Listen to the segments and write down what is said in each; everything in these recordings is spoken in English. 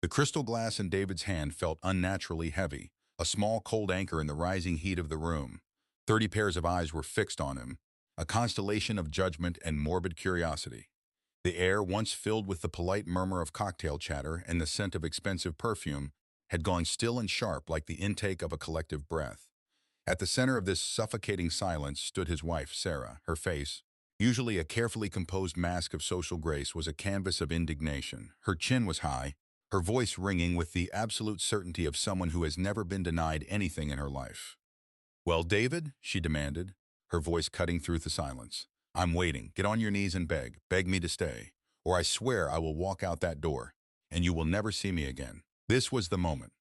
The crystal glass in David's hand felt unnaturally heavy, a small cold anchor in the rising heat of the room. 30 pairs of eyes were fixed on him, a constellation of judgment and morbid curiosity. The air, once filled with the polite murmur of cocktail chatter and the scent of expensive perfume, had gone still and sharp like the intake of a collective breath. At the center of this suffocating silence stood his wife, Sarah. Her face, usually a carefully composed mask of social grace, was a canvas of indignation. Her chin was high, her voice ringing with the absolute certainty of someone who has never been denied anything in her life. "Well, David," she demanded, her voice cutting through the silence. "I'm waiting. Get on your knees and beg. Beg me to stay. Or I swear I will walk out that door, and you will never see me again." This was the moment.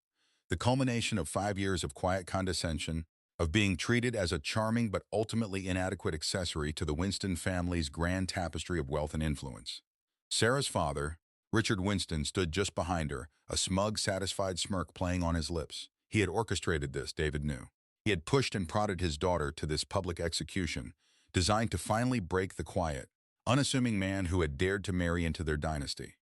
The culmination of 5 years of quiet condescension, of being treated as a charming but ultimately inadequate accessory to the Winston family's grand tapestry of wealth and influence. Sarah's father, Richard Winston, stood just behind her, a smug, satisfied smirk playing on his lips. He had orchestrated this, David knew. He had pushed and prodded his daughter to this public execution, designed to finally break the quiet, unassuming man who had dared to marry into their dynasty.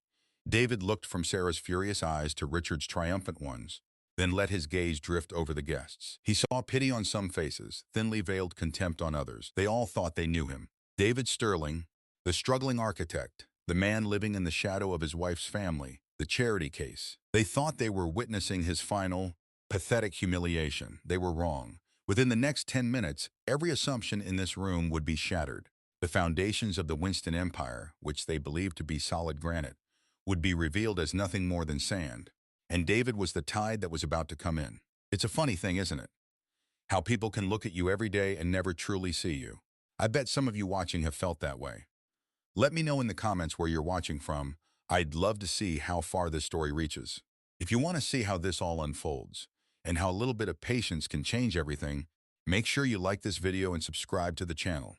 David looked from Sarah's furious eyes to Richard's triumphant ones, then let his gaze drift over the guests. He saw pity on some faces, thinly veiled contempt on others. They all thought they knew him. David Sterling, the struggling architect, the man living in the shadow of his wife's family, the charity case. They thought they were witnessing his final, pathetic humiliation. They were wrong. Within the next 10 minutes, every assumption in this room would be shattered. The foundations of the Winston Empire, which they believed to be solid granite, would be revealed as nothing more than sand. And David was the tide that was about to come in. It's a funny thing, isn't it? How people can look at you every day and never truly see you. I bet some of you watching have felt that way. Let me know in the comments where you're watching from. I'd love to see how far this story reaches. If you want to see how this all unfolds, and how a little bit of patience can change everything, make sure you like this video and subscribe to the channel.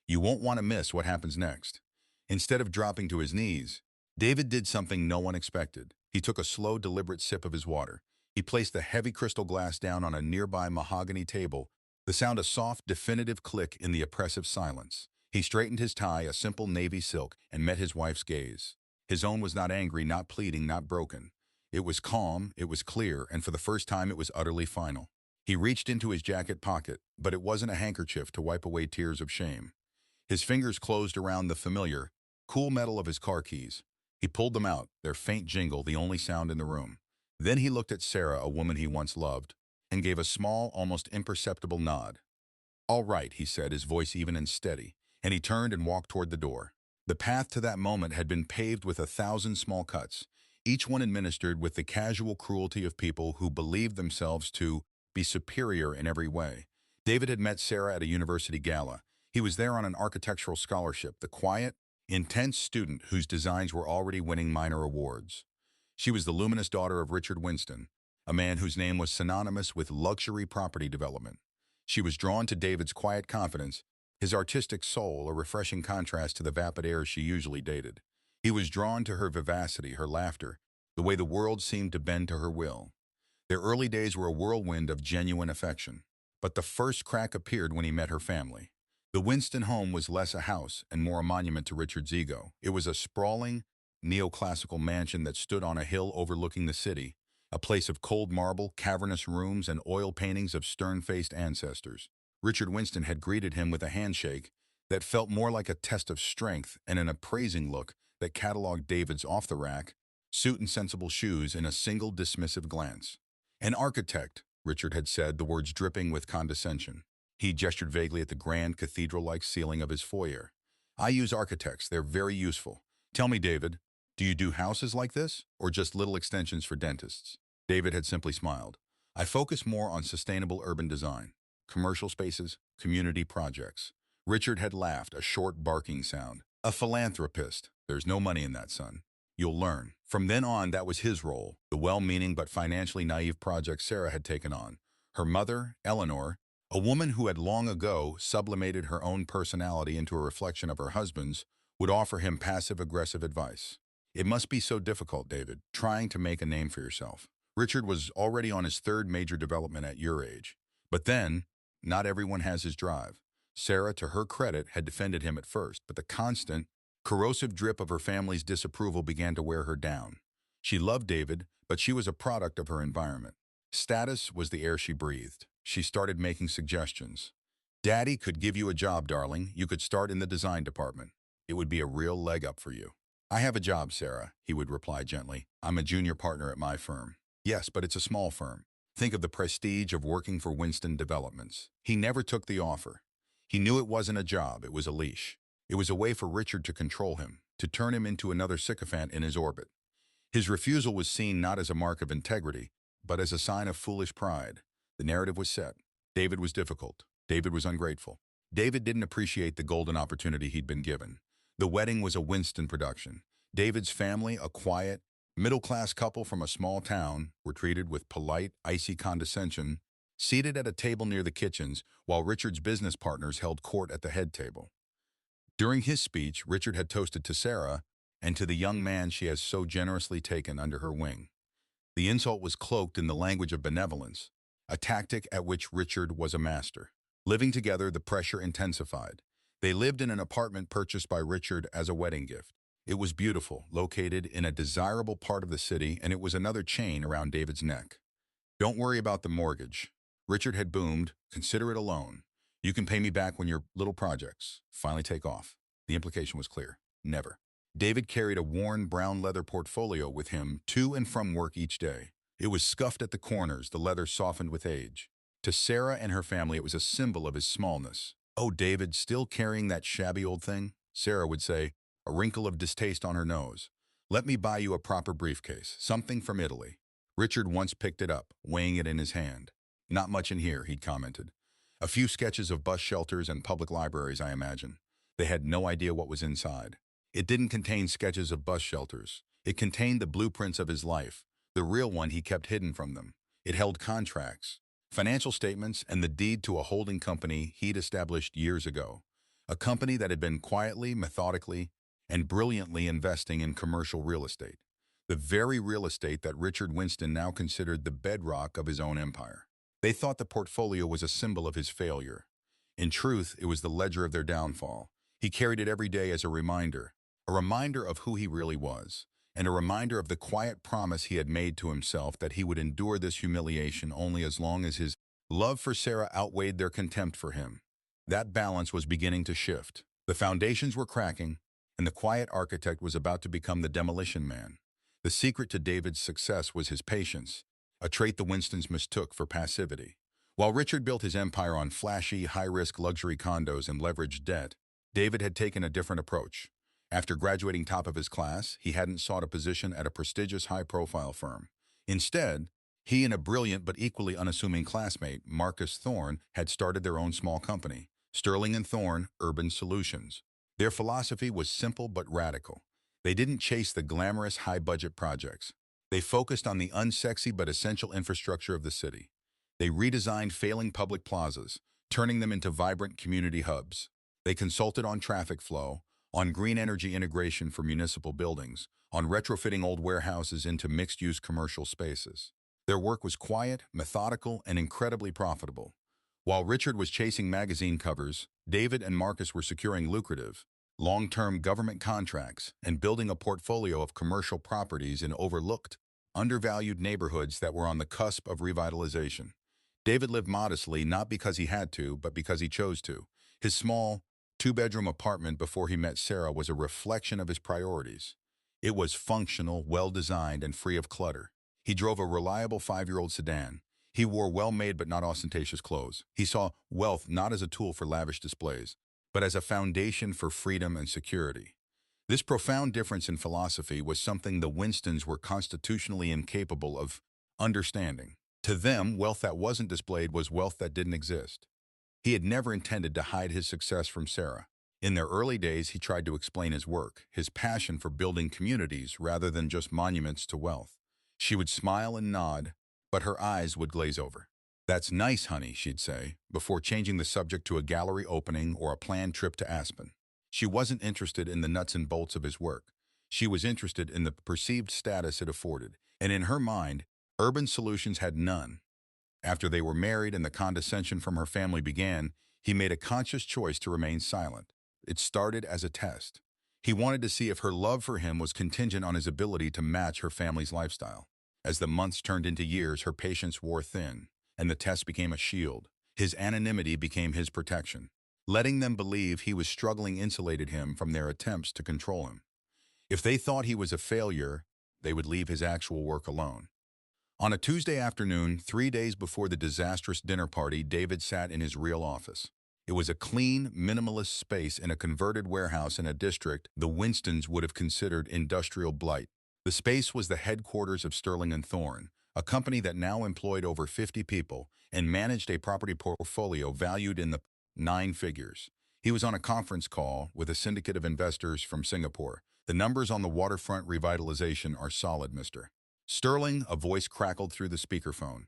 You won't want to miss what happens next. Instead of dropping to his knees, David did something no one expected. He took a slow, deliberate sip of his water. He placed the heavy crystal glass down on a nearby mahogany table, the sound a soft, definitive click in the oppressive silence. He straightened his tie, a simple navy silk, and met his wife's gaze. His own was not angry, not pleading, not broken. It was calm, it was clear, and for the first time it was utterly final. He reached into his jacket pocket, but it wasn't a handkerchief to wipe away tears of shame. His fingers closed around the familiar, cool metal of his car keys. He pulled them out, their faint jingle the only sound in the room. Then he looked at Sarah, a woman he once loved, and gave a small, almost imperceptible nod. "All right," he said, his voice even and steady, and he turned and walked toward the door. The path to that moment had been paved with 1,000 small cuts, each one administered with the casual cruelty of people who believed themselves to be superior in every way. David had met Sarah at a university gala. He was there on an architectural scholarship, the quiet, intense student whose designs were already winning minor awards. She was the luminous daughter of Richard Winston, a man whose name was synonymous with luxury property development. She was drawn to David's quiet confidence, his artistic soul, a refreshing contrast to the vapid air she usually dated. He was drawn to her vivacity, her laughter, the way the world seemed to bend to her will. Their early days were a whirlwind of genuine affection. But the first crack appeared when he met her family. The Winston home was less a house and more a monument to Richard's ego. It was a sprawling, neoclassical mansion that stood on a hill overlooking the city, a place of cold marble, cavernous rooms, and oil paintings of stern-faced ancestors. Richard Winston had greeted him with a handshake that felt more like a test of strength and an appraising look that cataloged David's off-the-rack, suit and sensible shoes in a single dismissive glance. "An architect," Richard had said, the words dripping with condescension. He gestured vaguely at the grand cathedral-like ceiling of his foyer. "I use architects. They're very useful. Tell me, David, do you do houses like this, or just little extensions for dentists?" David had simply smiled. "I focus more on sustainable urban design, commercial spaces, community projects." Richard had laughed, a short barking sound. "A philanthropist. There's no money in that, son. You'll learn." From then on, that was his role, the well-meaning but financially naive project Sarah had taken on. Her mother, Eleanor, a woman who had long ago sublimated her own personality into a reflection of her husband's, would offer him passive-aggressive advice. "It must be so difficult, David, trying to make a name for yourself." Richard was already on his third major development at your age. But then, not everyone has his drive. Sarah, to her credit, had defended him at first, but the constant, corrosive drip of her family's disapproval began to wear her down. She loved David, but she was a product of her environment. Status was the air she breathed. She started making suggestions. Daddy could give you a job, darling. You could start in the design department. It would be a real leg up for you. I have a job, Sarah, he would reply gently. I'm a junior partner at my firm. Yes, but it's a small firm. Think of the prestige of working for Winston Developments. He never took the offer. He knew it wasn't a job, it was a leash. It was a way for Richard to control him, to turn him into another sycophant in his orbit. His refusal was seen not as a mark of integrity, but as a sign of foolish pride. The narrative was set. David was difficult. David was ungrateful. David didn't appreciate the golden opportunity he'd been given. The wedding was a Winston production. David's family, a quiet, middle-class couple from a small town, were treated with polite, icy condescension, seated at a table near the kitchens, while Richard's business partners held court at the head table. During his speech, Richard had toasted to Sarah and to the young man she has so generously taken under her wing. The insult was cloaked in the language of benevolence, a tactic at which Richard was a master. Living together, the pressure intensified. They lived in an apartment purchased by Richard as a wedding gift. It was beautiful, located in a desirable part of the city, and it was another chain around David's neck. Don't worry about the mortgage. Richard had boomed, consider it a loan. You can pay me back when your little projects finally take off. The implication was clear. Never. David carried a worn brown leather portfolio with him to and from work each day. It was scuffed at the corners, the leather softened with age. To Sarah and her family, it was a symbol of his smallness. Oh, David, still carrying that shabby old thing? Sarah would say, a wrinkle of distaste on her nose. Let me buy you a proper briefcase, something from Italy. Richard once picked it up, weighing it in his hand. Not much in here, he'd commented. A few sketches of bus shelters and public libraries, I imagine. They had no idea what was inside. It didn't contain sketches of bus shelters. It contained the blueprints of his life. The real one he kept hidden from them. It held contracts, financial statements, and the deed to a holding company he'd established years ago. A company that had been quietly, methodically, and brilliantly investing in commercial real estate. The very real estate that Richard Winston now considered the bedrock of his own empire. They thought the portfolio was a symbol of his failure. In truth, it was the ledger of their downfall. He carried it every day as a reminder of who he really was, and a reminder of the quiet promise he had made to himself that he would endure this humiliation only as long as his love for Sarah outweighed their contempt for him. That balance was beginning to shift. The foundations were cracking, and the quiet architect was about to become the demolition man. The secret to David's success was his patience, a trait the Winstons mistook for passivity. While Richard built his empire on flashy, high-risk luxury condos and leveraged debt, David had taken a different approach. After graduating top of his class, he hadn't sought a position at a prestigious high-profile firm. Instead, he and a brilliant but equally unassuming classmate, Marcus Thorne, had started their own small company, Sterling and Thorne Urban Solutions. Their philosophy was simple but radical. They didn't chase the glamorous high-budget projects. They focused on the unsexy but essential infrastructure of the city. They redesigned failing public plazas, turning them into vibrant community hubs. They consulted on traffic flow, on green energy integration for municipal buildings, on retrofitting old warehouses into mixed-use commercial spaces. Their work was quiet, methodical, and incredibly profitable. While Richard was chasing magazine covers, David and Marcus were securing lucrative, long-term government contracts and building a portfolio of commercial properties in overlooked, undervalued neighborhoods that were on the cusp of revitalization. David lived modestly not because he had to, but because he chose to. His small, two-bedroom apartment before he met Sarah was a reflection of his priorities. It was functional, well-designed, and free of clutter. He drove a reliable 5-year-old sedan. He wore well-made but not ostentatious clothes. He saw wealth not as a tool for lavish displays, but as a foundation for freedom and security. This profound difference in philosophy was something the Winstons were constitutionally incapable of understanding. To them, wealth that wasn't displayed was wealth that didn't exist. He had never intended to hide his success from Sarah. In their early days, he tried to explain his work, his passion for building communities rather than just monuments to wealth. She would smile and nod, but her eyes would glaze over. "That's nice, honey," she'd say, before changing the subject to a gallery opening or a planned trip to Aspen. She wasn't interested in the nuts and bolts of his work. She was interested in the perceived status it afforded, and in her mind, Urban Solutions had none. After they were married and the condescension from her family began, he made a conscious choice to remain silent. It started as a test. He wanted to see if her love for him was contingent on his ability to match her family's lifestyle. As the months turned into years, her patience wore thin, and the test became a shield. His anonymity became his protection. Letting them believe he was struggling insulated him from their attempts to control him. If they thought he was a failure, they would leave his actual work alone. On a Tuesday afternoon, 3 days before the disastrous dinner party, David sat in his real office. It was a clean, minimalist space in a converted warehouse in a district the Winstons would have considered industrial blight. The space was the headquarters of Sterling and Thorne, a company that now employed over 50 people and managed a property portfolio valued in the 9 figures. He was on a conference call with a syndicate of investors from Singapore. The numbers on the waterfront revitalization are solid, Mr. Sterling, a voice crackled through the speakerphone.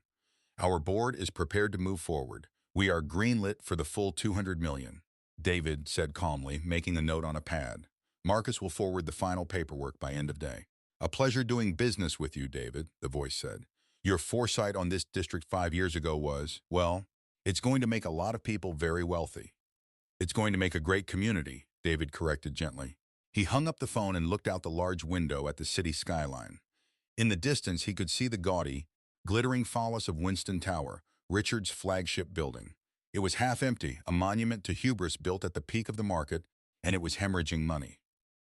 Our board is prepared to move forward. We are greenlit for the full 200 million. David said calmly, making a note on a pad. Marcus will forward the final paperwork by end of day. A pleasure doing business with you, David, the voice said. Your foresight on this district 5 years ago was, well, it's going to make a lot of people very wealthy. It's going to make a great community, David corrected gently. He hung up the phone and looked out the large window at the city skyline. In the distance, he could see the gaudy, glittering phallus of Winston Tower, Richard's flagship building. It was half empty, a monument to hubris built at the peak of the market, and it was hemorrhaging money.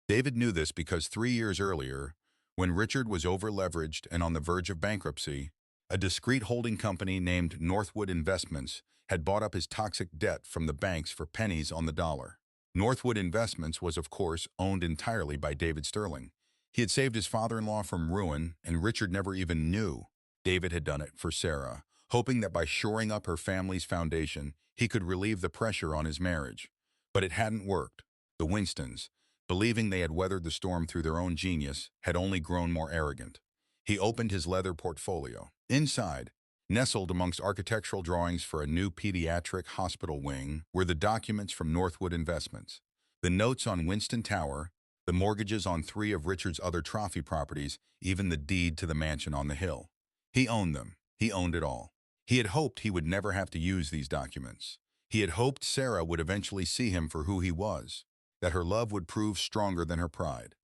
David knew this because 3 years earlier, when Richard was over-leveraged and on the verge of bankruptcy, a discreet holding company named Northwood Investments had bought up his toxic debt from the banks for pennies on the dollar. Northwood Investments was, of course, owned entirely by David Sterling. He had saved his father-in-law from ruin, and Richard never even knew. David had done it for Sarah, hoping that by shoring up her family's foundation, he could relieve the pressure on his marriage. But it hadn't worked. The Winstons, believing they had weathered the storm through their own genius, had only grown more arrogant. He opened his leather portfolio. Inside, nestled amongst architectural drawings for a new pediatric hospital wing, were the documents from Northwood Investments. The notes on Winston Tower, the mortgages on 3 of Richard's other trophy properties, even the deed to the mansion on the hill. He owned them. He owned it all. He had hoped he would never have to use these documents. He had hoped Sarah would eventually see him for who he was, that her love would prove stronger than her pride.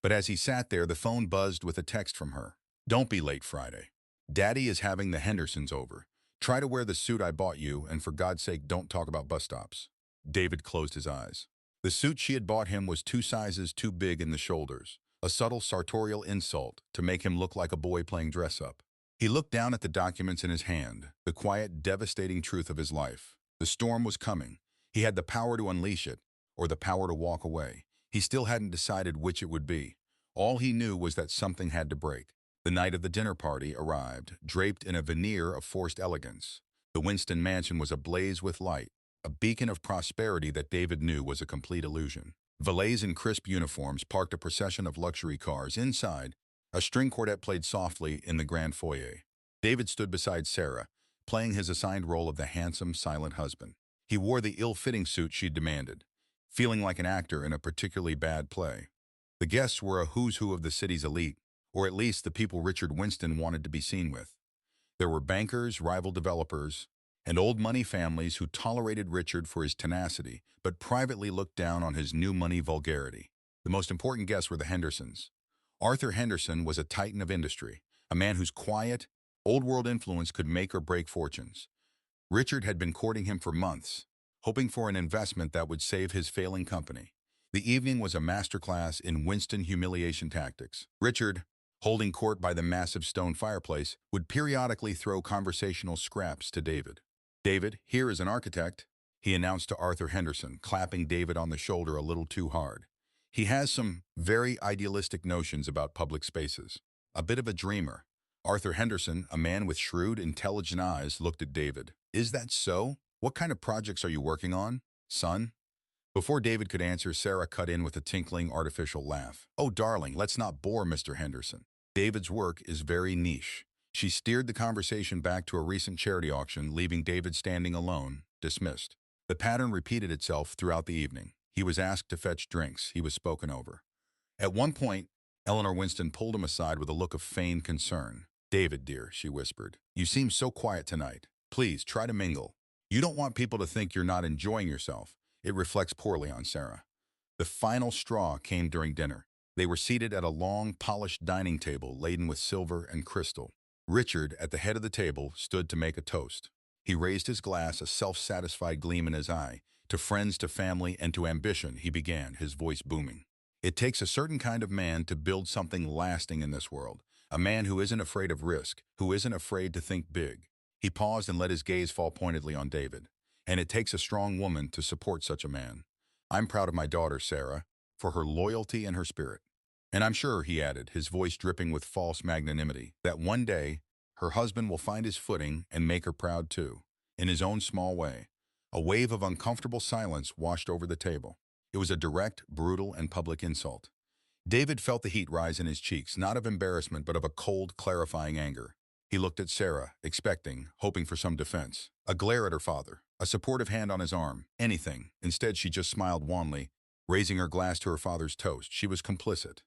But as he sat there, the phone buzzed with a text from her. Don't be late Friday. Daddy is having the Hendersons over. Try to wear the suit I bought you, and for God's sake, don't talk about bus stops. David closed his eyes. The suit she had bought him was 2 sizes too big in the shoulders, a subtle sartorial insult to make him look like a boy playing dress-up. He looked down at the documents in his hand, the quiet, devastating truth of his life. The storm was coming. He had the power to unleash it, or the power to walk away. He still hadn't decided which it would be. All he knew was that something had to break. The night of the dinner party arrived, draped in a veneer of forced elegance. The Winston mansion was ablaze with light, a beacon of prosperity that David knew was a complete illusion. Valets in crisp uniforms parked a procession of luxury cars. Inside, a string quartet played softly in the grand foyer. David stood beside Sarah, playing his assigned role of the handsome, silent husband. He wore the ill-fitting suit she'd demanded, feeling like an actor in a particularly bad play. The guests were a who's who of the city's elite, or at least the people Richard Winston wanted to be seen with. There were bankers, rival developers, and old money families who tolerated Richard for his tenacity, but privately looked down on his new money vulgarity. The most important guests were the Hendersons. Arthur Henderson was a titan of industry, a man whose quiet, old-world influence could make or break fortunes. Richard had been courting him for months, hoping for an investment that would save his failing company. The evening was a masterclass in Winston humiliation tactics. Richard, holding court by the massive stone fireplace, would periodically throw conversational scraps to David. David, here is an architect, he announced to Arthur Henderson, clapping David on the shoulder a little too hard. He has some very idealistic notions about public spaces. A bit of a dreamer. Arthur Henderson, a man with shrewd, intelligent eyes, looked at David. Is that so? What kind of projects are you working on, son? Before David could answer, Sarah cut in with a tinkling, artificial laugh. Oh, darling, let's not bore Mr. Henderson. David's work is very niche. She steered the conversation back to a recent charity auction, leaving David standing alone, dismissed. The pattern repeated itself throughout the evening. He was asked to fetch drinks. He was spoken over. At one point, Eleanor Winston pulled him aside with a look of feigned concern. David, dear, she whispered, you seem so quiet tonight. Please, try to mingle. You don't want people to think you're not enjoying yourself. It reflects poorly on Sarah. The final straw came during dinner. They were seated at a long, polished dining table laden with silver and crystal. Richard, at the head of the table, stood to make a toast. He raised his glass, a self-satisfied gleam in his eye. To friends, to family, and to ambition, he began, his voice booming. It takes a certain kind of man to build something lasting in this world. A man who isn't afraid of risk, who isn't afraid to think big. He paused and let his gaze fall pointedly on David. And it takes a strong woman to support such a man. I'm proud of my daughter, Sarah, for her loyalty and her spirit. And I'm sure, he added, his voice dripping with false magnanimity, that one day her husband will find his footing and make her proud too, in his own small way. A wave of uncomfortable silence washed over the table. It was a direct, brutal, and public insult. David felt the heat rise in his cheeks, not of embarrassment but of a cold, clarifying anger. He looked at Sarah, expecting, hoping for some defense. A glare at her father, a supportive hand on his arm, anything. Instead, she just smiled wanly, raising her glass to her father's toast. She was complicit.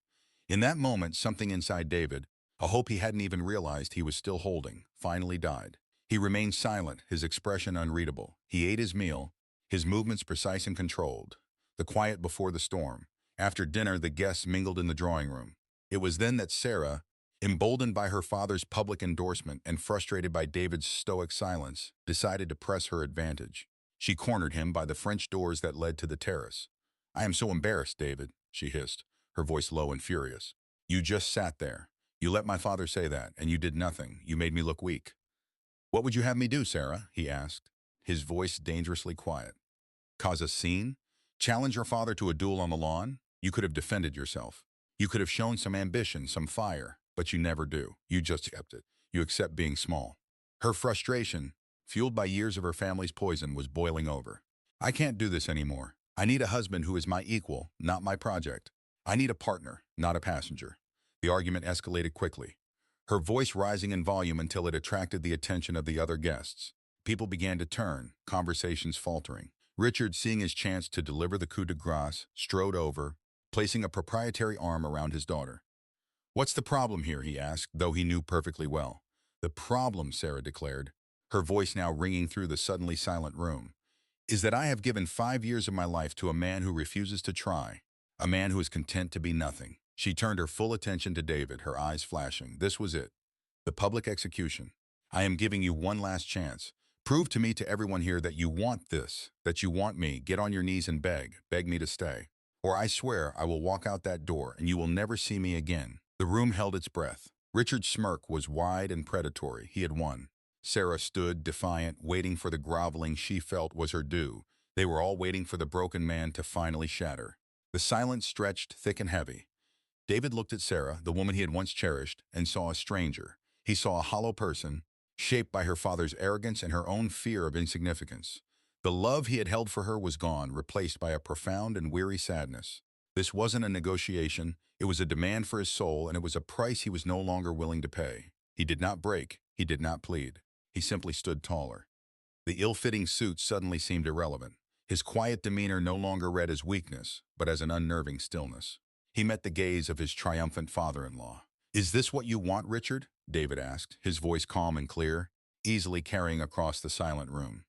In that moment, something inside David, a hope he hadn't even realized he was still holding, finally died. He remained silent, his expression unreadable. He ate his meal, his movements precise and controlled. The quiet before the storm. After dinner, the guests mingled in the drawing room. It was then that Sarah, emboldened by her father's public endorsement and frustrated by David's stoic silence, decided to press her advantage. She cornered him by the French doors that led to the terrace. "I am so embarrassed, David," she hissed, her voice low and furious. "You just sat there. You let my father say that, and you did nothing. You made me look weak." "What would you have me do, Sarah?" he asked, his voice dangerously quiet. "Cause a scene? Challenge your father to a duel on the lawn? You could have defended yourself. You could have shown some ambition, some fire, but you never do. You just accept it. You accept being small." Her frustration, fueled by years of her family's poison, was boiling over. "I can't do this anymore. I need a husband who is my equal, not my project. I need a partner, not a passenger." The argument escalated quickly, her voice rising in volume until it attracted the attention of the other guests. People began to turn, conversations faltering. Richard, seeing his chance to deliver the coup de grace, strode over, placing a proprietary arm around his daughter. "What's the problem here?" he asked, though he knew perfectly well. "The problem," Sarah declared, her voice now ringing through the suddenly silent room, "is that I have given 5 years of my life to a man who refuses to try, a man who is content to be nothing." She turned her full attention to David, her eyes flashing. This was it. The public execution. "I am giving you one last chance. Prove to me, to everyone here, that you want this, that you want me. Get on your knees and beg me to stay. Or I swear I will walk out that door and you will never see me again." The room held its breath. Richard's smirk was wide and predatory. He had won. Sarah stood, defiant, waiting for the groveling she felt was her due. They were all waiting for the broken man to finally shatter. The silence stretched thick and heavy. David looked at Sarah, the woman he had once cherished, and saw a stranger. He saw a hollow person, shaped by her father's arrogance and her own fear of insignificance. The love he had held for her was gone, replaced by a profound and weary sadness. This wasn't a negotiation, it was a demand for his soul, and it was a price he was no longer willing to pay. He did not break, he did not plead. He simply stood taller. The ill-fitting suit suddenly seemed irrelevant. His quiet demeanor no longer read as weakness, but as an unnerving stillness. He met the gaze of his triumphant father-in-law. "Is this what you want, Richard?" David asked, his voice calm and clear, easily carrying across the silent room.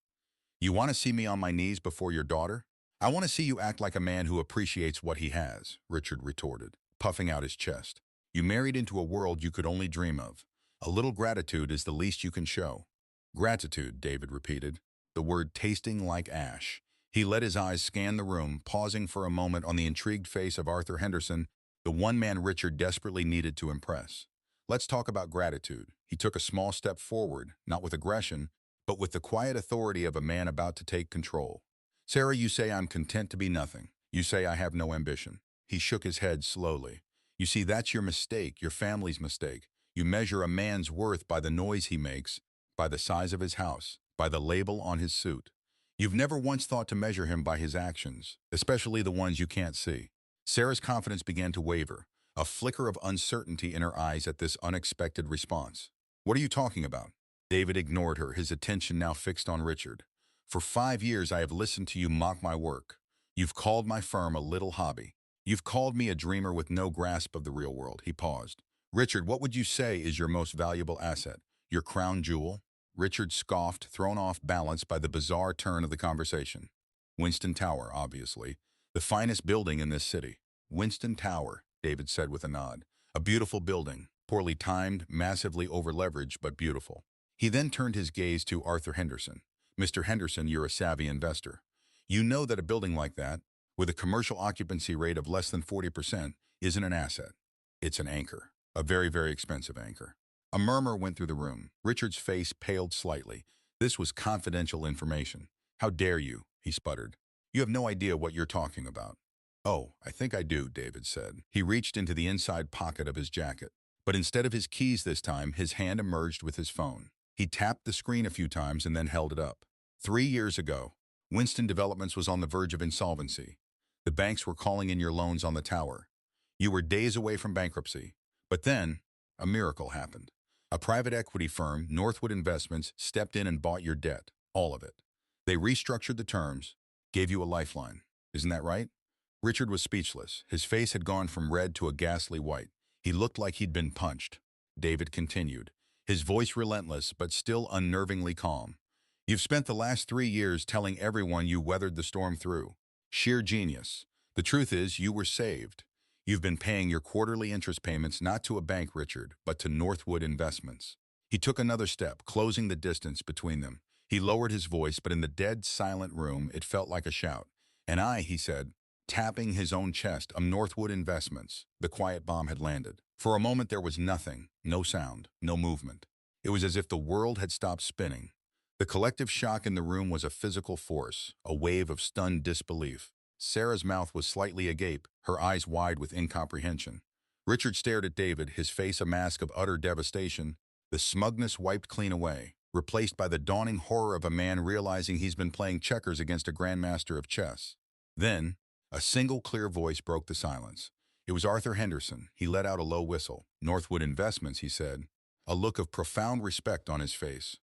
"You want to see me on my knees before your daughter?" "I want to see you act like a man who appreciates what he has," Richard retorted, puffing out his chest. "You married into a world you could only dream of. A little gratitude is the least you can show." "Gratitude," David repeated, the word tasting like ash. He let his eyes scan the room, pausing for a moment on the intrigued face of Arthur Henderson, the one man Richard desperately needed to impress. "Let's talk about gratitude." He took a small step forward, not with aggression, but with the quiet authority of a man about to take control. "Sarah, you say I'm content to be nothing. You say I have no ambition." He shook his head slowly. "You see, that's your mistake, your family's mistake. You measure a man's worth by the noise he makes, by the size of his house, by the label on his suit. You've never once thought to measure him by his actions, especially the ones you can't see." Sarah's confidence began to waver, a flicker of uncertainty in her eyes at this unexpected response. "What are you talking about?" David ignored her, his attention now fixed on Richard. "For 5 years I have listened to you mock my work. You've called my firm a little hobby. You've called me a dreamer with no grasp of the real world." He paused. "Richard, what would you say is your most valuable asset? Your crown jewel?" Richard scoffed, thrown off balance by the bizarre turn of the conversation. "Winston Tower, obviously. The finest building in this city. Winston Tower." David said with a nod. A beautiful building, poorly timed, massively over-leveraged, but beautiful. He then turned his gaze to Arthur Henderson. Mr. Henderson, you're a savvy investor. You know that a building like that, with a commercial occupancy rate of less than 40%, isn't an asset. It's an anchor. A very, very expensive anchor. A murmur went through the room. Richard's face paled slightly. This was confidential information. How dare you, he sputtered. You have no idea what you're talking about. Oh, I think I do, David said. He reached into the inside pocket of his jacket. But instead of his keys this time, his hand emerged with his phone. He tapped the screen a few times and then held it up. 3 years ago, Winston Developments was on the verge of insolvency. The banks were calling in your loans on the tower. You were days away from bankruptcy. But then, a miracle happened. A private equity firm, Northwood Investments, stepped in and bought your debt, all of it. They restructured the terms, gave you a lifeline. Isn't that right? Richard was speechless. His face had gone from red to a ghastly white. He looked like he'd been punched. David continued, his voice relentless but still unnervingly calm. You've spent the last 3 years telling everyone you weathered the storm through. Sheer genius. The truth is, you were saved. You've been paying your quarterly interest payments not to a bank, Richard, but to Northwood Investments. He took another step, closing the distance between them. He lowered his voice, but in the dead, silent room, it felt like a shout. And I, he said, tapping his own chest, am Northwood Investments. The quiet bomb had landed. For a moment there was nothing, no sound, no movement. It was as if the world had stopped spinning. The collective shock in the room was a physical force, a wave of stunned disbelief. Sarah's mouth was slightly agape, her eyes wide with incomprehension. Richard stared at David, his face a mask of utter devastation, the smugness wiped clean away, replaced by the dawning horror of a man realizing he's been playing checkers against a grandmaster of chess. Then, a single clear voice broke the silence. It was Arthur Henderson. He let out a low whistle. Northwood Investments, he said, a look of profound respect on his face.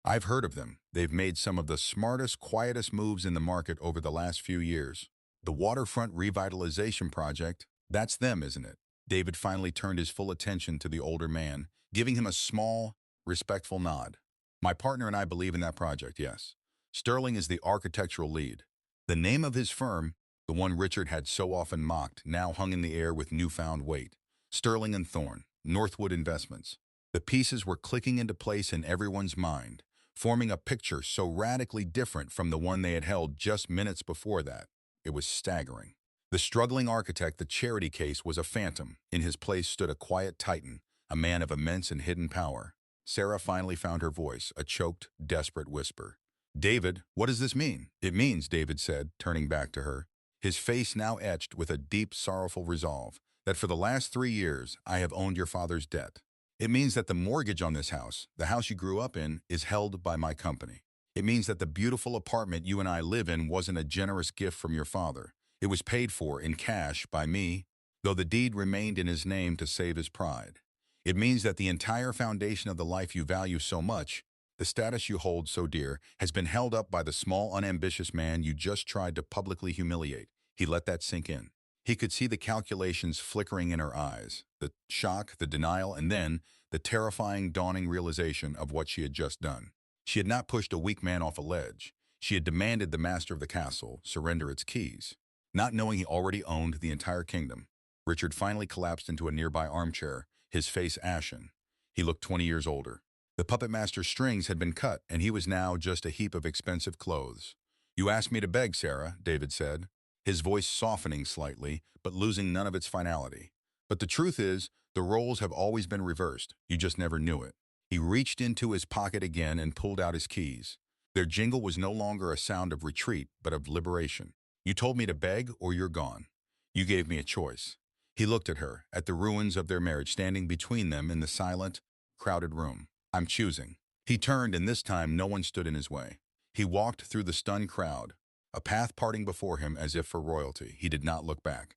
I've heard of them. They've made some of the smartest, quietest moves in the market over the last few years. The waterfront revitalization project, that's them, isn't it? David finally turned his full attention to the older man, giving him a small, respectful nod. My partner and I believe in that project, yes. Sterling is the architectural lead. The name of his firm, the one Richard had so often mocked, now hung in the air with newfound weight. Sterling and Thorne, Northwood Investments. The pieces were clicking into place in everyone's mind, forming a picture so radically different from the one they had held just minutes before that. It was staggering. The struggling architect, the charity case, was a phantom. In his place stood a quiet titan, a man of immense and hidden power. Sarah finally found her voice, a choked, desperate whisper. David, what does this mean? It means, David said, turning back to her, his face now etched with a deep, sorrowful resolve, that for the last 3 years I have owned your father's debt. It means that the mortgage on this house, the house you grew up in, is held by my company. It means that the beautiful apartment you and I live in wasn't a generous gift from your father. It was paid for in cash by me, though the deed remained in his name to save his pride. It means that the entire foundation of the life you value so much, the status you hold so dear, has been held up by the small, unambitious man you just tried to publicly humiliate. He let that sink in. He could see the calculations flickering in her eyes, the shock, the denial, and then the terrifying, dawning realization of what she had just done. She had not pushed a weak man off a ledge. She had demanded the master of the castle surrender its keys, not knowing he already owned the entire kingdom. Richard finally collapsed into a nearby armchair, his face ashen. He looked 20 years older. The puppet master's strings had been cut, and he was now just a heap of expensive clothes. You asked me to beg, Sarah, David said, his voice softening slightly, but losing none of its finality. But the truth is, the roles have always been reversed. You just never knew it. He reached into his pocket again and pulled out his keys. Their jingle was no longer a sound of retreat, but of liberation. You told me to beg or you're gone. You gave me a choice. He looked at her, at the ruins of their marriage standing between them in the silent, crowded room. I'm choosing. He turned, and this time no one stood in his way. He walked through the stunned crowd, a path parting before him as if for royalty. He did not look back.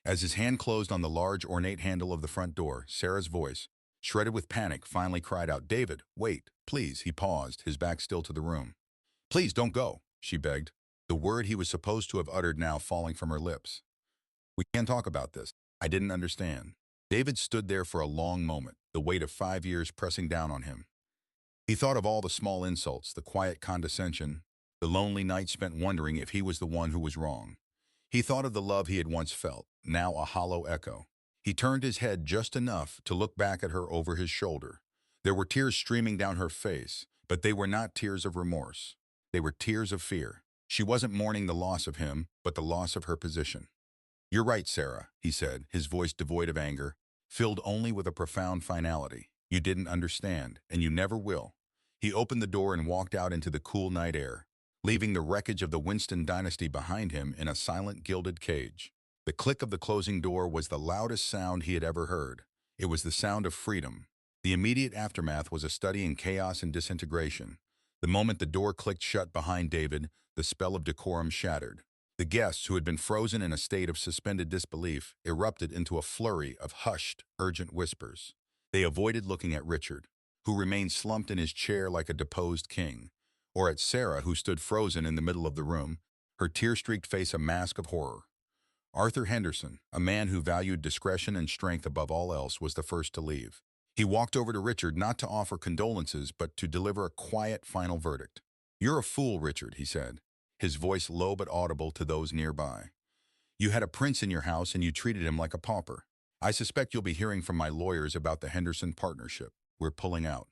As his hand closed on the large, ornate handle of the front door, Sarah's voice, shredded with panic, finally cried out, David, wait, please. He paused, his back still to the room. Please don't go, she begged, the word he was supposed to have uttered now falling from her lips. We can't talk about this. I didn't understand. David stood there for a long moment, the weight of 5 years pressing down on him. He thought of all the small insults, the quiet condescension, the lonely nights spent wondering if he was the one who was wrong. He thought of the love he had once felt, now a hollow echo. He turned his head just enough to look back at her over his shoulder. There were tears streaming down her face, but they were not tears of remorse. They were tears of fear. She wasn't mourning the loss of him, but the loss of her position. "You're right, Sarah," he said, his voice devoid of anger, filled only with a profound finality. "You didn't understand, and you never will." He opened the door and walked out into the cool night air, leaving the wreckage of the Winston dynasty behind him in a silent gilded cage. The click of the closing door was the loudest sound he had ever heard. It was the sound of freedom. The immediate aftermath was a study in chaos and disintegration. The moment the door clicked shut behind David, the spell of decorum shattered. The guests, who had been frozen in a state of suspended disbelief, erupted into a flurry of hushed, urgent whispers. They avoided looking at Richard, who remained slumped in his chair like a deposed king, or at Sarah, who stood frozen in the middle of the room, her tear-streaked face a mask of horror. Arthur Henderson, a man who valued discretion and strength above all else, was the first to leave. He walked over to Richard not to offer condolences, but to deliver a quiet final verdict. "You're a fool, Richard," he said, his voice low but audible to those nearby. "You had a prince in your house and you treated him like a pauper. I suspect you'll be hearing from my lawyers about the Henderson partnership. We're pulling out."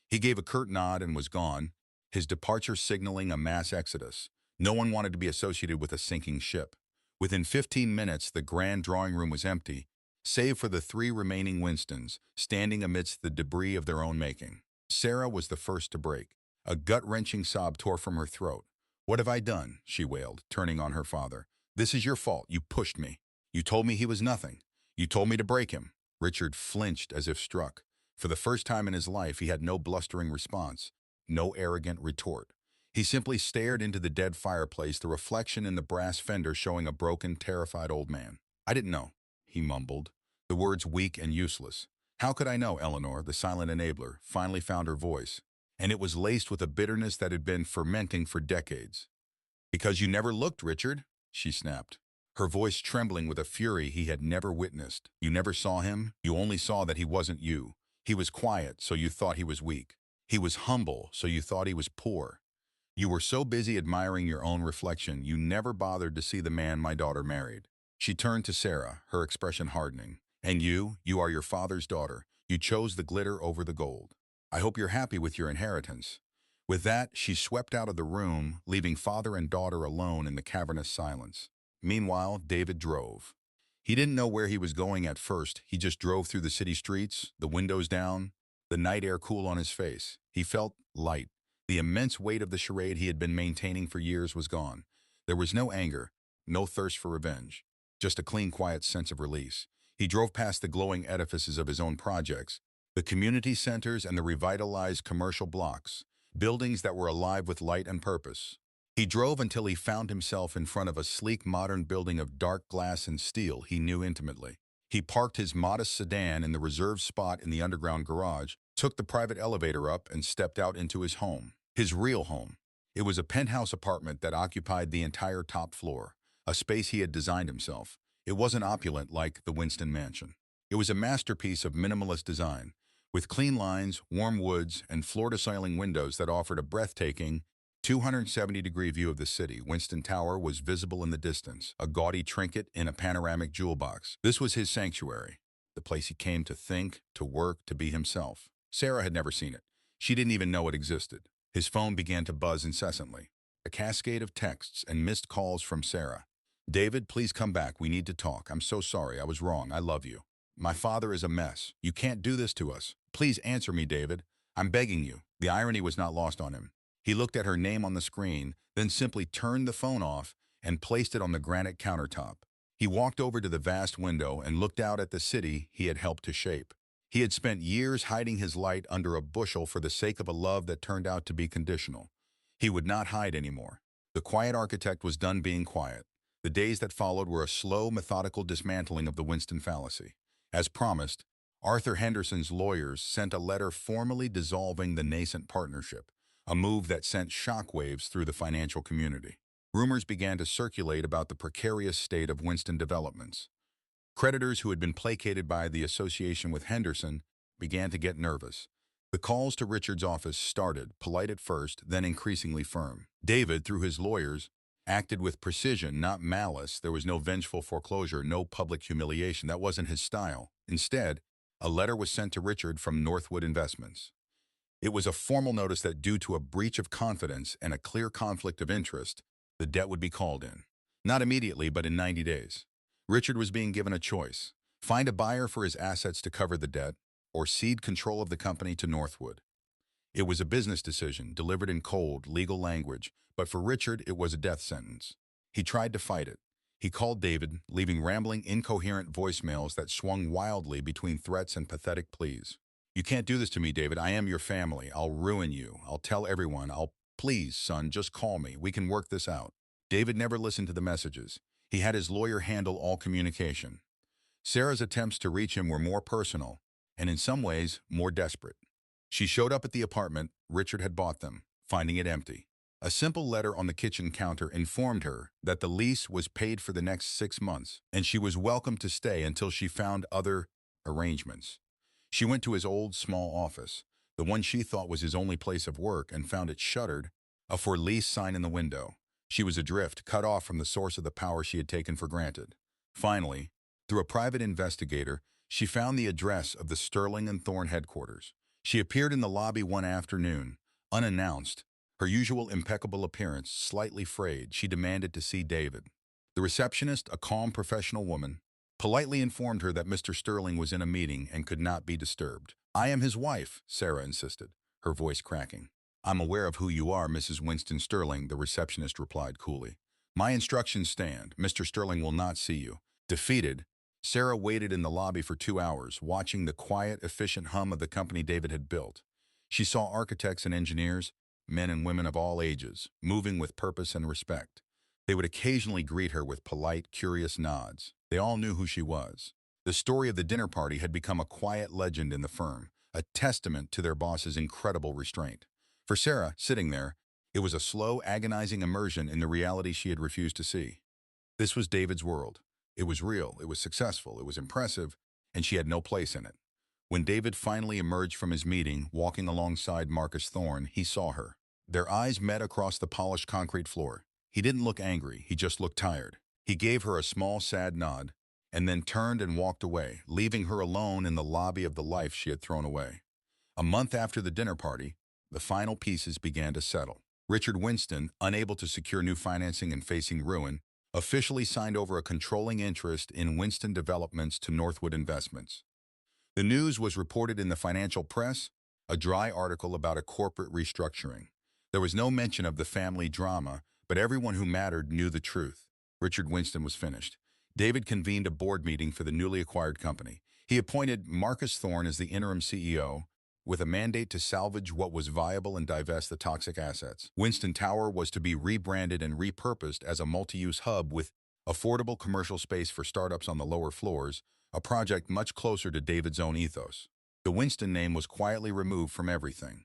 He gave a curt nod and was gone, his departure signaling a mass exodus. No one wanted to be associated with a sinking ship. Within 15 minutes, the grand drawing room was empty, save for the three remaining Winstons, standing amidst the debris of their own making. Sarah was the first to break. A gut-wrenching sob tore from her throat. "What have I done?" she wailed, turning on her father. "This is your fault. You pushed me. You told me he was nothing. You told me to break him." Richard flinched as if struck. For the first time in his life, he had no blustering response, no arrogant retort. He simply stared into the dead fireplace, the reflection in the brass fender showing a broken, terrified old man. "I didn't know," he mumbled, the words weak and useless. "How could I know?" Eleanor, the silent enabler, finally found her voice, and it was laced with a bitterness that had been fermenting for decades. "Because you never looked, Richard," she snapped, her voice trembling with a fury he had never witnessed. "You never saw him. You only saw that he wasn't you. He was quiet, so you thought he was weak. He was humble, so you thought he was poor. You were so busy admiring your own reflection, you never bothered to see the man my daughter married." She turned to Sarah, her expression hardening. "And you are your father's daughter. You chose the glitter over the gold. I hope you're happy with your inheritance." With that, she swept out of the room, leaving father and daughter alone in the cavernous silence. Meanwhile, David drove. He didn't know where he was going at first. He just drove through the city streets, the windows down, the night air cool on his face. He felt light. The immense weight of the charade he had been maintaining for years was gone. There was no anger, no thirst for revenge, just a clean, quiet sense of release. He drove past the glowing edifices of his own projects, the community centers and the revitalized commercial blocks, buildings that were alive with light and purpose. He drove until he found himself in front of a sleek modern building of dark glass and steel he knew intimately. He parked his modest sedan in the reserved spot in the underground garage, took the private elevator up, and stepped out into his home. His real home. It was a penthouse apartment that occupied the entire top floor, a space he had designed himself. It wasn't opulent like the Winston Mansion. It was a masterpiece of minimalist design, with clean lines, warm woods, and floor-to-ceiling windows that offered a breathtaking 270-degree view of the city. Winston Tower was visible in the distance, a gaudy trinket in a panoramic jewel box. This was his sanctuary, the place he came to think, to work, to be himself. Sarah had never seen it. She didn't even know it existed. His phone began to buzz incessantly, a cascade of texts and missed calls from Sarah. "David, please come back. We need to talk. I'm so sorry. I was wrong. I love you. My father is a mess. You can't do this to us. Please answer me, David. I'm begging you." The irony was not lost on him. He looked at her name on the screen, then simply turned the phone off and placed it on the granite countertop. He walked over to the vast window and looked out at the city he had helped to shape. He had spent years hiding his light under a bushel for the sake of a love that turned out to be conditional. He would not hide anymore. The quiet architect was done being quiet. The days that followed were a slow, methodical dismantling of the Winston fallacy. As promised, Arthur Henderson's lawyers sent a letter formally dissolving the nascent partnership, a move that sent shockwaves through the financial community. Rumors began to circulate about the precarious state of Winston developments. Creditors who had been placated by the association with Henderson began to get nervous. The calls to Richard's office started, polite at first, then increasingly firm. David, through his lawyers, acted with precision, not malice. There was no vengeful foreclosure, no public humiliation. That wasn't his style. Instead, a letter was sent to Richard from Northwood Investments. It was a formal notice that due to a breach of confidence and a clear conflict of interest, the debt would be called in. Not immediately, but in 90 days. Richard was being given a choice: find a buyer for his assets to cover the debt, or cede control of the company to Northwood. It was a business decision, delivered in cold, legal language, but for Richard, it was a death sentence. He tried to fight it. He called David, leaving rambling, incoherent voicemails that swung wildly between threats and pathetic pleas. "You can't do this to me, David. I am your family. I'll ruin you. I'll tell everyone. Please, son, just call me. We can work this out." David never listened to the messages. He had his lawyer handle all communication. Sarah's attempts to reach him were more personal, and in some ways, more desperate. She showed up at the apartment Richard had bought them, finding it empty. A simple letter on the kitchen counter informed her that the lease was paid for the next 6 months, and she was welcome to stay until she found other arrangements. She went to his old, small office, the one she thought was his only place of work, and found it shuttered, a for lease sign in the window. She was adrift, cut off from the source of the power she had taken for granted. Finally, through a private investigator, she found the address of the Sterling and Thorne headquarters. She appeared in the lobby one afternoon, unannounced, her usual impeccable appearance slightly frayed. She demanded to see David. The receptionist, a calm professional woman, politely informed her that Mr. Sterling was in a meeting and could not be disturbed. "I am his wife," Sarah insisted, her voice cracking. "I'm aware of who you are, Mrs. Winston Sterling," the receptionist replied coolly. "My instructions stand. Mr. Sterling will not see you." Defeated, Sarah waited in the lobby for 2 hours, watching the quiet, efficient hum of the company David had built. She saw architects and engineers, men and women of all ages, moving with purpose and respect. They would occasionally greet her with polite, curious nods. They all knew who she was. The story of the dinner party had become a quiet legend in the firm, a testament to their boss's incredible restraint. For Sarah, sitting there, it was a slow, agonizing immersion in the reality she had refused to see. This was David's world. It was real, it was successful, it was impressive, and she had no place in it. When David finally emerged from his meeting, walking alongside Marcus Thorne, he saw her. Their eyes met across the polished concrete floor. He didn't look angry, he just looked tired. He gave her a small, sad nod, and then turned and walked away, leaving her alone in the lobby of the life she had thrown away. A month after the dinner party, the final pieces began to settle. Richard Winston, unable to secure new financing and facing ruin, officially signed over a controlling interest in Winston Developments to Northwood Investments. The news was reported in the financial press, a dry article about a corporate restructuring. There was no mention of the family drama, but everyone who mattered knew the truth. Richard Winston was finished. David convened a board meeting for the newly acquired company. He appointed Marcus Thorne as the interim CEO, with a mandate to salvage what was viable and divest the toxic assets. Winston Tower was to be rebranded and repurposed as a multi-use hub with affordable commercial space for startups on the lower floors, a project much closer to David's own ethos. The Winston name was quietly removed from everything.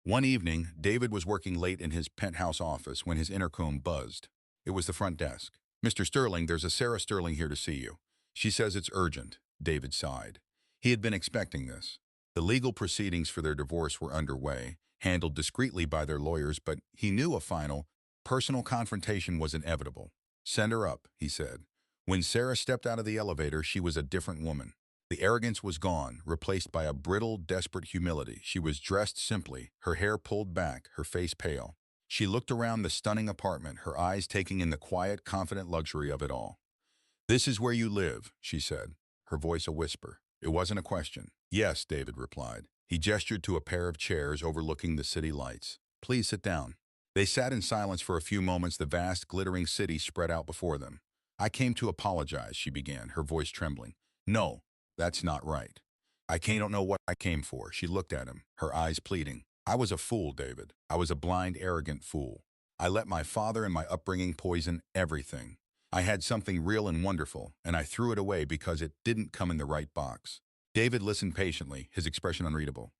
One evening, David was working late in his penthouse office when his intercom buzzed. It was the front desk. "Mr. Sterling, there's a Sarah Sterling here to see you. She says it's urgent," David sighed. He had been expecting this. The legal proceedings for their divorce were underway, handled discreetly by their lawyers, but he knew a final, personal confrontation was inevitable. "Send her up," he said. When Sarah stepped out of the elevator, she was a different woman. The arrogance was gone, replaced by a brittle, desperate humility. She was dressed simply, her hair pulled back, her face pale. She looked around the stunning apartment, her eyes taking in the quiet, confident luxury of it all. "This is where you live," she said, her voice a whisper. It wasn't a question. "Yes," David replied. He gestured to a pair of chairs overlooking the city lights. "Please sit down." They sat in silence for a few moments, the vast, glittering city spread out before them. "I came to apologize," she began, her voice trembling. "No, that's not right. Don't know what I came for." She looked at him, her eyes pleading. "I was a fool, David. I was a blind, arrogant fool. I let my father and my upbringing poison everything. I had something real and wonderful, and I threw it away because it didn't come in the right box." David listened patiently, his expression unreadable.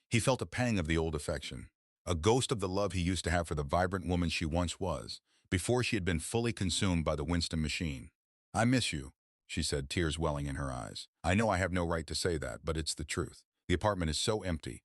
He felt a pang of the old affection, a ghost of the love he used to have for the vibrant woman she once was, before she had been fully consumed by the Winston machine. "I miss you," she said, tears welling in her eyes. "I know I have no right to say that, but it's the truth. The apartment is so empty.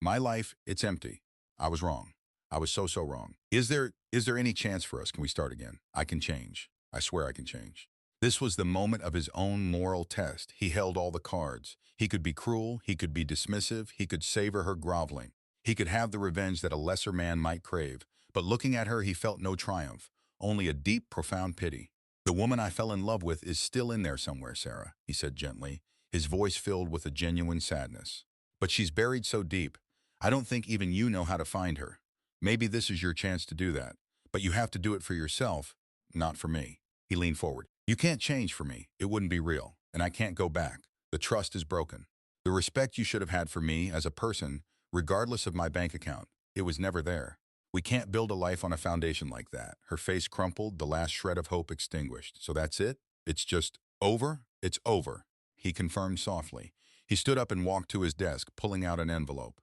My life, it's empty. I was wrong. I was so wrong. Is there any chance for us? Can we start again? I can change. I swear I can change. This was the moment of his own moral test. He held all the cards. He could be cruel, he could be dismissive, he could savor her groveling. He could have the revenge that a lesser man might crave. But looking at her, he felt no triumph, only a deep, profound pity. The woman I fell in love with is still in there somewhere, Sarah, he said gently, his voice filled with a genuine sadness. But she's buried so deep. I don't think even you know how to find her. Maybe this is your chance to do that. But you have to do it for yourself, not for me. He leaned forward. You can't change for me. It wouldn't be real. And I can't go back. The trust is broken. The respect you should have had for me as a person, regardless of my bank account, it was never there. We can't build a life on a foundation like that. Her face crumpled, the last shred of hope extinguished. So that's it? It's just over? It's over, he confirmed softly. He stood up and walked to his desk, pulling out an envelope.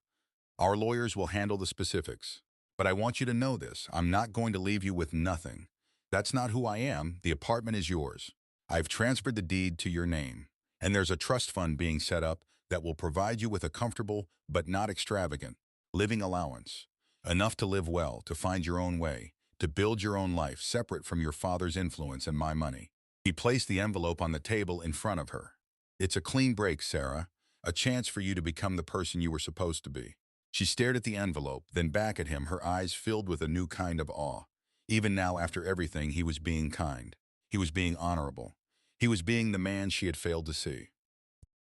Our lawyers will handle the specifics. But I want you to know this. I'm not going to leave you with nothing. That's not who I am. The apartment is yours. I've transferred the deed to your name. And there's a trust fund being set up that will provide you with a comfortable, but not extravagant, living allowance. Enough to live well, to find your own way, to build your own life separate from your father's influence and my money. He placed the envelope on the table in front of her. It's a clean break, Sarah. A chance for you to become the person you were supposed to be. She stared at the envelope, then back at him, her eyes filled with a new kind of awe. Even now, after everything, he was being kind. He was being honorable. He was being the man she had failed to see.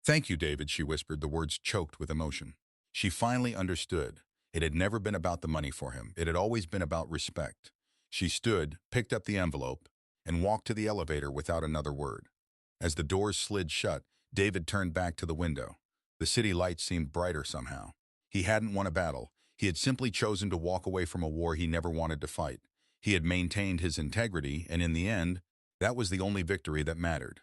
Thank you, David, she whispered, the words choked with emotion. She finally understood. It had never been about the money for him. It had always been about respect. She stood, picked up the envelope, and walked to the elevator without another word. As the doors slid shut, David turned back to the window. The city lights seemed brighter somehow. He hadn't won a battle. He had simply chosen to walk away from a war he never wanted to fight. He had maintained his integrity, and in the end, that was the only victory that mattered.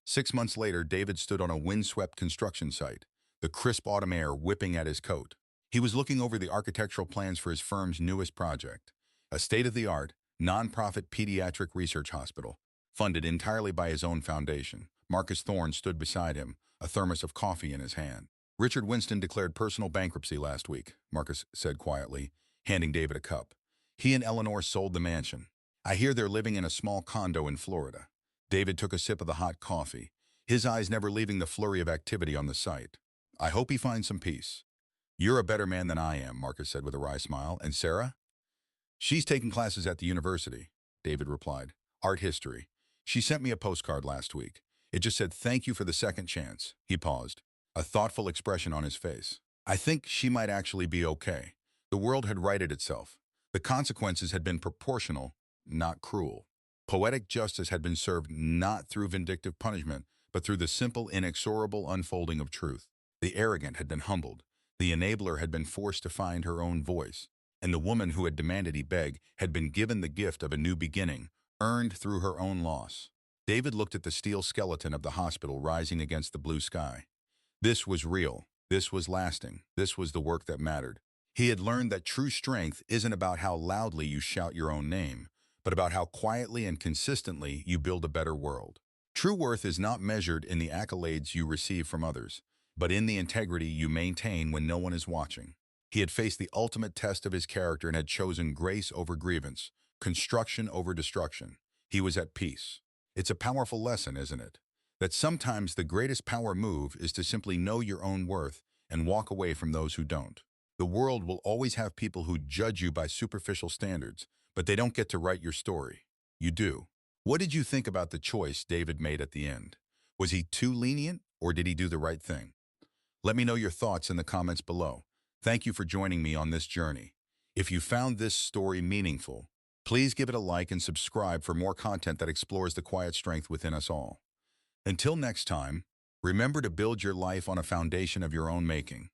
6 months later, David stood on a windswept construction site, the crisp autumn air whipping at his coat. He was looking over the architectural plans for his firm's newest project, a state-of-the-art, non-profit pediatric research hospital, funded entirely by his own foundation. Marcus Thorne stood beside him, a thermos of coffee in his hand. Richard Winston declared personal bankruptcy last week, Marcus said quietly, handing David a cup. He and Eleanor sold the mansion. I hear they're living in a small condo in Florida. David took a sip of the hot coffee, his eyes never leaving the flurry of activity on the site. I hope he finds some peace. You're a better man than I am, Marcus said with a wry smile. And Sarah? She's taking classes at the university, David replied. Art history. She sent me a postcard last week. It just said, thank you for the second chance. He paused, a thoughtful expression on his face. I think she might actually be okay. The world had righted itself. The consequences had been proportional, not cruel. Poetic justice had been served not through vindictive punishment, but through the simple, inexorable unfolding of truth. The arrogant had been humbled. The enabler had been forced to find her own voice. And the woman who had demanded he beg had been given the gift of a new beginning, earned through her own loss. David looked at the steel skeleton of the hospital rising against the blue sky. This was real. This was lasting. This was the work that mattered. He had learned that true strength isn't about how loudly you shout your own name, but about how quietly and consistently you build a better world. True worth is not measured in the accolades you receive from others, but in the integrity you maintain when no one is watching. He had faced the ultimate test of his character and had chosen grace over grievance, construction over destruction. He was at peace. It's a powerful lesson, isn't it? That sometimes the greatest power move is to simply know your own worth and walk away from those who don't. The world will always have people who judge you by superficial standards, but they don't get to write your story. You do. What did you think about the choice David made at the end? Was he too lenient, or did he do the right thing? Let me know your thoughts in the comments below. Thank you for joining me on this journey. If you found this story meaningful, please give it a like and subscribe for more content that explores the quiet strength within us all. Until next time, remember to build your life on a foundation of your own making.